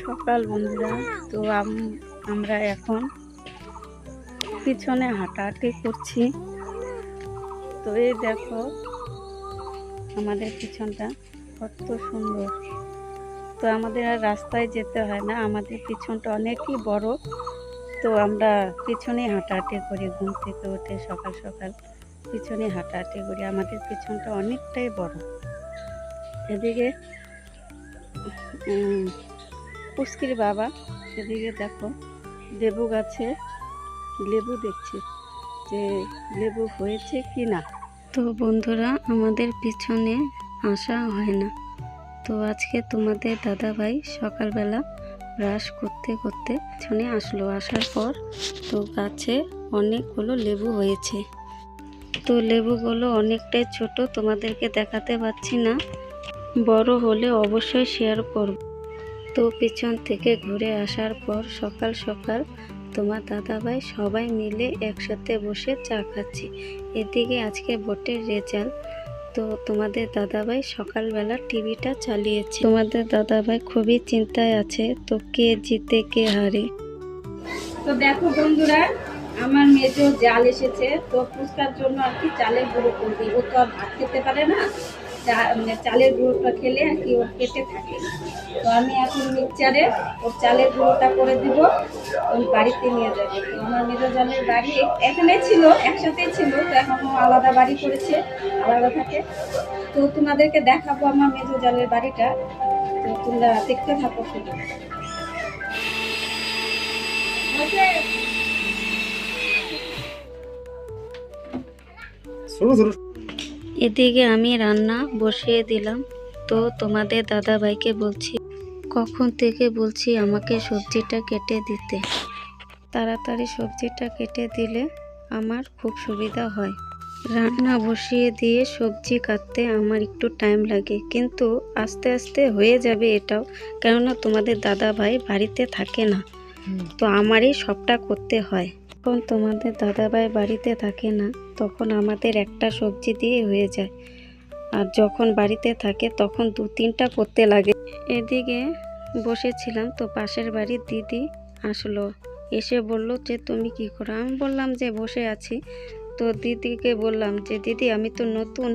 সকাল বন্ধুরা। তো আমরা এখন পিছনে হাঁটাহাঁটি করছি। তো এই দেখো আমাদের পিছনটা কত সুন্দর। তো আমাদের আর রাস্তায় যেতে হয় না, আমাদের পিছনটা অনেকই বড়। তো আমরা পিছনে হাঁটাহাঁটি করি, ঘুম থেকে উঠে সকাল সকাল পিছনে হাঁটাহাঁটি করি। আমাদের পিছনটা অনেকটাই বড়। এদিকে পুচকির বাবা, এদিকে দেখো লেবু গাছে লেবু দেখছে যে লেবু হয়েছে কি না। তো বন্ধুরা, আমাদের পিছনে আসা হয় না। তো আজকে তোমাদের দাদাভাই সকালবেলা ব্রাশ করতে করতে পিছনে আসলো। আসার পর তো গাছে অনেকগুলো লেবু হয়েছে। তো লেবুগুলো অনেকটাই ছোট, তোমাদেরকে দেখাতে পাচ্ছি না। বড় হলে অবশ্যই শেয়ার করব। তো পিছন থেকে ঘুরে আসার পর সকাল সকাল তোমার দাদাভাই সবাই মিলে একসাথে বসে চা খাচ্ছি। এদিকে আজকে ভোটের রেজাল্ট। তো তোমাদের দাদাভাই সকালবেলা টিভিটা চালিয়েছে। তোমাদের দাদাভাই খুবই চিন্তায় আছে, তো কে জিতে কে হারে। তো দেখো বন্ধুরা, আমার মেজো জাল এসেছে। তো ফুচকার জন্য আর কি চালের গুঁড়ো করবে। ও তো আর ভাত খেতে পারে না, চালের গুঁড়োটা খেলে আর কি ওর পেটে থাকে। তো আমি এখন মিক্সচারে ওর চালের গুঁড়োটা করে দিব, ওই বাড়িতে নিয়ে যাবে। তো আমার মেজো জালের বাড়ি এখানে ছিল, একসাথেই ছিল। তো এখন ও আলাদা বাড়ি করেছে, আলাদা থাকে। তো তোমাদেরকে দেখাবো আমার মেজো জালের বাড়িটা। তো তোমরা দেখতে থাকো শুধু। এদিকে আমি রান্না বসিয়ে দিলাম। তো তোমাদের দাদাভাইকে বলছি, কখন থেকে বলছি আমাকে সবজিটা কেটে দিতে। তাড়াতাড়ি সবজিটা কেটে দিলে আমার খুব সুবিধা হয়। রান্না বসিয়ে দিয়ে সবজি কাটতে আমার একটু টাইম লাগে, কিন্তু আস্তে আস্তে হয়ে যাবে এটাও, কেননা তোমাদের দাদাভাই বাড়িতে থাকে না। তো আমারই সবটা করতে হয়। যখন তোমাদের দাদাভাই বাড়িতে থাকে না, তখন আমাদের একটা সবজি দিয়ে হয়ে যায়। আর যখন বাড়িতে থাকে তখন 2-3টা করতে লাগে। এদিকে বসেছিলাম, তো পাশের বাড়ির দিদি আসলো। এসে বলল যে তুমি কি করো। আমি বললাম যে বসে আছি। তো দিদিকে বললাম যে দিদি, আমি তো নতুন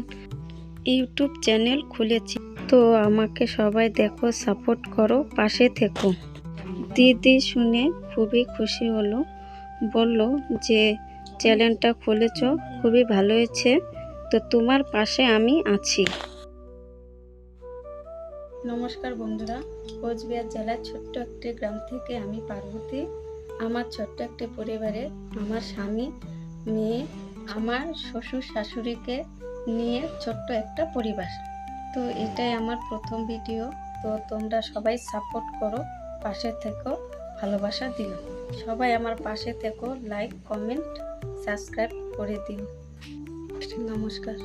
ইউটিউব চ্যানেল খুলেছি, তো আমাকে সবাই দেখো, সাপোর্ট করো, পাশে থেকো। দিদি শুনে খুবই খুশি হলো, বলল যে চ্যানেলটা খুলেছ, খুবই ভালো হয়েছে, তো তোমার পাশে আমি আছি। নমস্কার বন্ধুরা, কোচবিহার জেলার ছোট্ট একটি গ্রাম থেকে আমি পার্বতী। আমার ছোট্ট একটি পরিবারে আমার স্বামী, মেয়ে, আমার শ্বশুর শাশুড়িকে নিয়ে ছোট্ট একটা পরিবার। তো এটাই আমার প্রথম ভিডিও। তো তোমরা সবাই সাপোর্ট করো, পাশে থেকো, ভালোবাসা দিও। সবাই আমার পাশে থেকো, লাইক, কমেন্ট, সাবস্ক্রাইব করে দিও। নমস্কার।